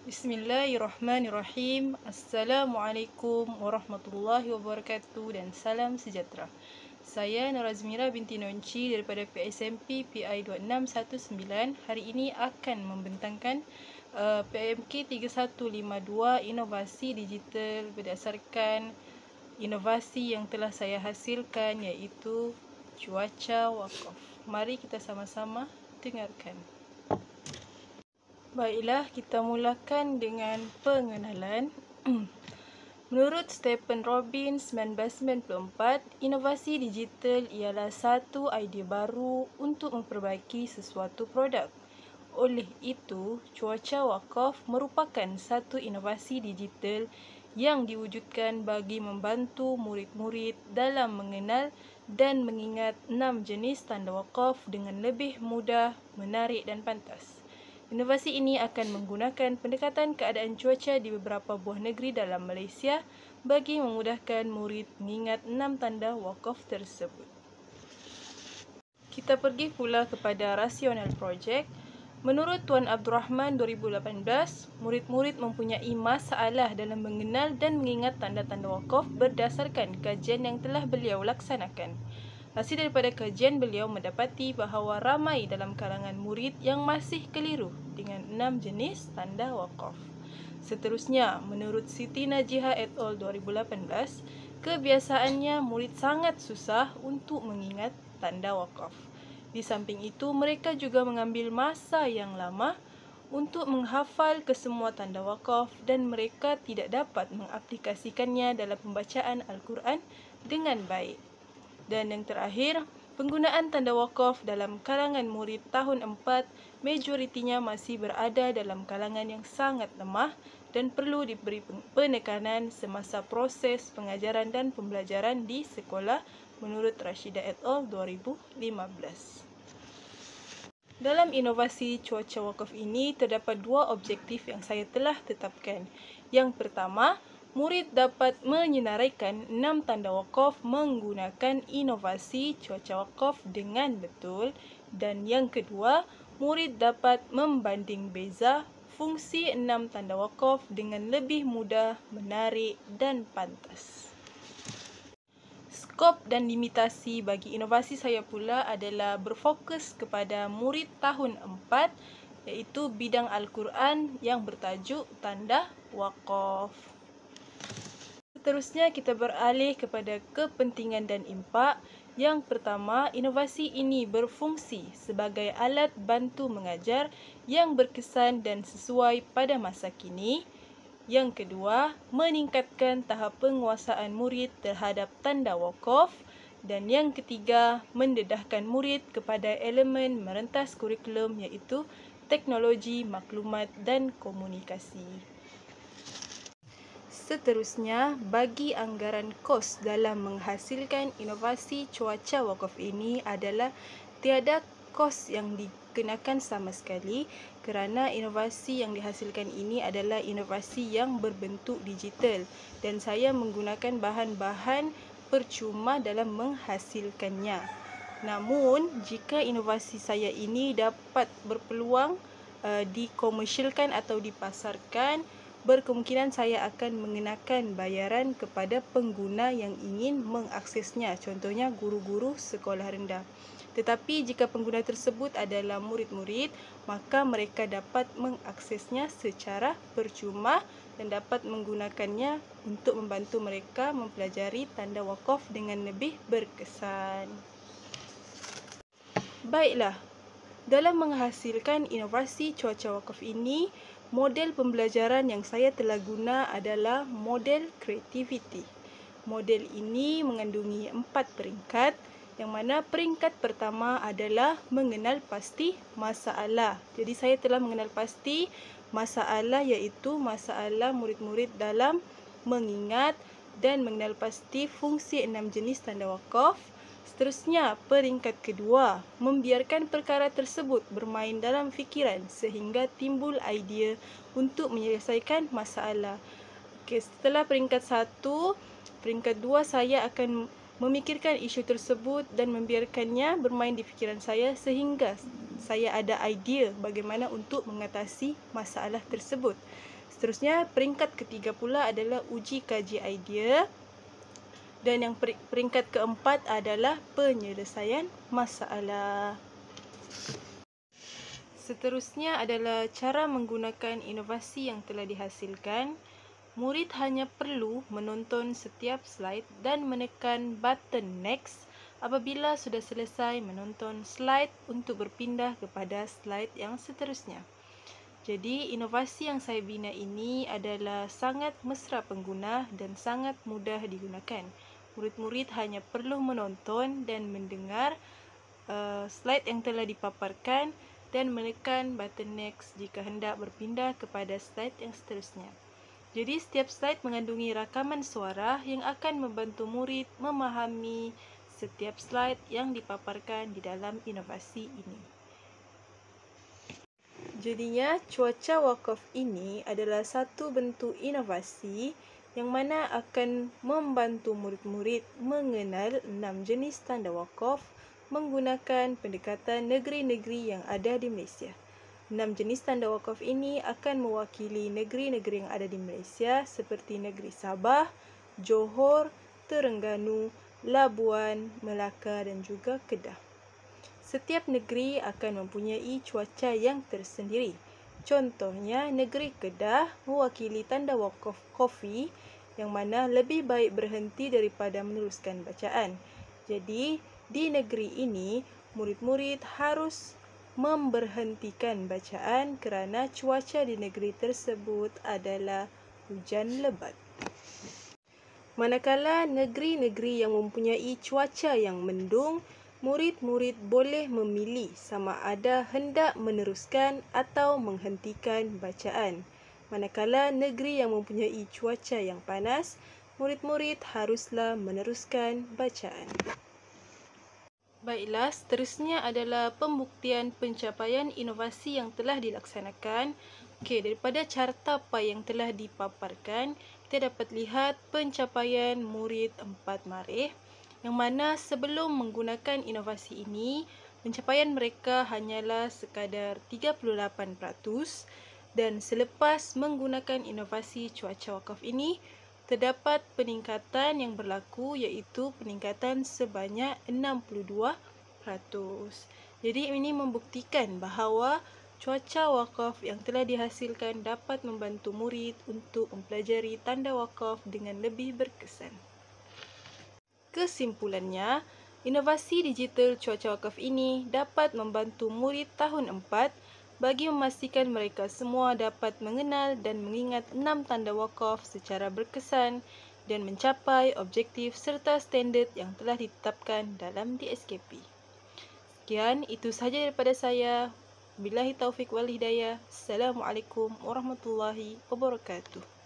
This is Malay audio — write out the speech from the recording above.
Bismillahirrahmanirrahim. Assalamualaikum warahmatullahi wabarakatuh dan salam sejahtera. Saya Norazmira binti Nonci daripada PSMP PI 2619 hari ini akan membentangkan PMK 3152 inovasi digital berdasarkan inovasi yang telah saya hasilkan, iaitu cuaca wakaf. Mari kita sama-sama dengarkan. Baiklah, kita mulakan dengan pengenalan. Menurut Stephen Robin 1994, inovasi digital ialah satu idea baru untuk memperbaiki sesuatu produk. Oleh itu, cuaca wakaf merupakan satu inovasi digital yang diwujudkan bagi membantu murid-murid dalam mengenal dan mengingat 6 jenis tanda wakaf dengan lebih mudah, menarik dan pantas. Inovasi ini akan menggunakan pendekatan keadaan cuaca di beberapa buah negeri dalam Malaysia bagi memudahkan murid mengingat 6 tanda wakaf tersebut. Kita pergi pula kepada rasional projek. Menurut Tuan Abdul Rahman 2018, murid-murid mempunyai masalah dalam mengenal dan mengingat tanda-tanda wakaf berdasarkan kajian yang telah beliau laksanakan. Hasil daripada kajian beliau mendapati bahawa ramai dalam kalangan murid yang masih keliru dengan 6 jenis tanda wakaf. Seterusnya, menurut Siti Najiha et al. 2018, kebiasaannya murid sangat susah untuk mengingat tanda wakaf. Di samping itu, mereka juga mengambil masa yang lama untuk menghafal kesemua tanda wakaf dan mereka tidak dapat mengaplikasikannya dalam pembacaan Al-Quran dengan baik. Dan yang terakhir, penggunaan tanda wakaf dalam kalangan murid tahun 4 majoritinya masih berada dalam kalangan yang sangat lemah dan perlu diberi penekanan semasa proses pengajaran dan pembelajaran di sekolah menurut Rashidah et al. 2015. Dalam inovasi cuaca wakaf ini terdapat dua objektif yang saya telah tetapkan. Yang pertama, murid dapat menyenaraikan 6 tanda wakaf menggunakan inovasi cuaca wakaf dengan betul. Dan yang kedua, murid dapat membanding beza fungsi 6 tanda wakaf dengan lebih mudah, menarik dan pantas. Skop dan limitasi bagi inovasi saya pula adalah berfokus kepada murid tahun 4, iaitu bidang Al-Quran yang bertajuk tanda wakaf. Seterusnya kita beralih kepada kepentingan dan impak. Yang pertama, inovasi ini berfungsi sebagai alat bantu mengajar yang berkesan dan sesuai pada masa kini. Yang kedua, meningkatkan tahap penguasaan murid terhadap tanda wakaf. Dan yang ketiga, mendedahkan murid kepada elemen merentas kurikulum iaitu teknologi, maklumat dan komunikasi. Seterusnya, bagi anggaran kos dalam menghasilkan inovasi cuaca wakaf ini adalah tiada kos yang dikenakan sama sekali kerana inovasi yang dihasilkan ini adalah inovasi yang berbentuk digital dan saya menggunakan bahan-bahan percuma dalam menghasilkannya. Namun, jika inovasi saya ini dapat berpeluang dikomersialkan atau dipasarkan, berkemungkinan saya akan mengenakan bayaran kepada pengguna yang ingin mengaksesnya, contohnya guru-guru sekolah rendah. Tetapi jika pengguna tersebut adalah murid-murid, maka mereka dapat mengaksesnya secara percuma dan dapat menggunakannya untuk membantu mereka mempelajari tanda wakaf dengan lebih berkesan. Baiklah, dalam menghasilkan inovasi cuaca wakaf ini, model pembelajaran yang saya telah guna adalah model kreativiti. Model ini mengandungi 4 peringkat, yang mana peringkat pertama adalah mengenal pasti masalah. Jadi saya telah mengenal pasti masalah, iaitu masalah murid-murid dalam mengingat dan mengenal pasti fungsi 6 jenis tanda wakaf. Seterusnya, peringkat kedua, membiarkan perkara tersebut bermain dalam fikiran sehingga timbul idea untuk menyelesaikan masalah. Setelah peringkat 1, peringkat 2 saya akan memikirkan isu tersebut dan membiarkannya bermain di fikiran saya sehingga saya ada idea bagaimana untuk mengatasi masalah tersebut. Seterusnya, peringkat ketiga pula adalah uji kaji idea. Dan yang peringkat keempat adalah penyelesaian masalah. Seterusnya adalah cara menggunakan inovasi yang telah dihasilkan. Murid hanya perlu menonton setiap slide dan menekan button next apabila sudah selesai menonton slide untuk berpindah kepada slide yang seterusnya. Jadi, inovasi yang saya bina ini adalah sangat mesra pengguna dan sangat mudah digunakan. Murid-murid hanya perlu menonton dan mendengar slide yang telah dipaparkan dan menekan button next jika hendak berpindah kepada slide yang seterusnya. Jadi, setiap slide mengandungi rakaman suara yang akan membantu murid memahami setiap slide yang dipaparkan di dalam inovasi ini. Jadinya, cuaca wakaf ini adalah satu bentuk inovasi yang mana akan membantu murid-murid mengenal 6 jenis tanda wakaf menggunakan pendekatan negeri-negeri yang ada di Malaysia. 6 jenis tanda wakaf ini akan mewakili negeri-negeri yang ada di Malaysia seperti negeri Sabah, Johor, Terengganu, Labuan, Melaka dan juga Kedah. Setiap negeri akan mempunyai cuaca yang tersendiri. Contohnya, negeri Kedah mewakili tanda wakaf kofi yang mana lebih baik berhenti daripada meneruskan bacaan. Jadi, di negeri ini, murid-murid harus memberhentikan bacaan kerana cuaca di negeri tersebut adalah hujan lebat. Manakala negeri-negeri yang mempunyai cuaca yang mendung, murid-murid boleh memilih sama ada hendak meneruskan atau menghentikan bacaan. Manakala negeri yang mempunyai cuaca yang panas, murid-murid haruslah meneruskan bacaan. Baiklah, seterusnya adalah pembuktian pencapaian inovasi yang telah dilaksanakan. Daripada carta pie yang telah dipaparkan, kita dapat lihat pencapaian murid 4 Marikh yang mana sebelum menggunakan inovasi ini, pencapaian mereka hanyalah sekadar 38% dan selepas menggunakan inovasi cuaca wakaf ini, terdapat peningkatan yang berlaku iaitu peningkatan sebanyak 62%. Jadi ini membuktikan bahawa cuaca wakaf yang telah dihasilkan dapat membantu murid untuk mempelajari tanda wakaf dengan lebih berkesan. Kesimpulannya, inovasi digital cuaca wakaf ini dapat membantu murid tahun 4 bagi memastikan mereka semua dapat mengenal dan mengingat 6 tanda wakaf secara berkesan dan mencapai objektif serta standard yang telah ditetapkan dalam DSKP. Sekian, itu sahaja daripada saya. Billahi taufik wal hidayah. Assalamualaikum warahmatullahi wabarakatuh.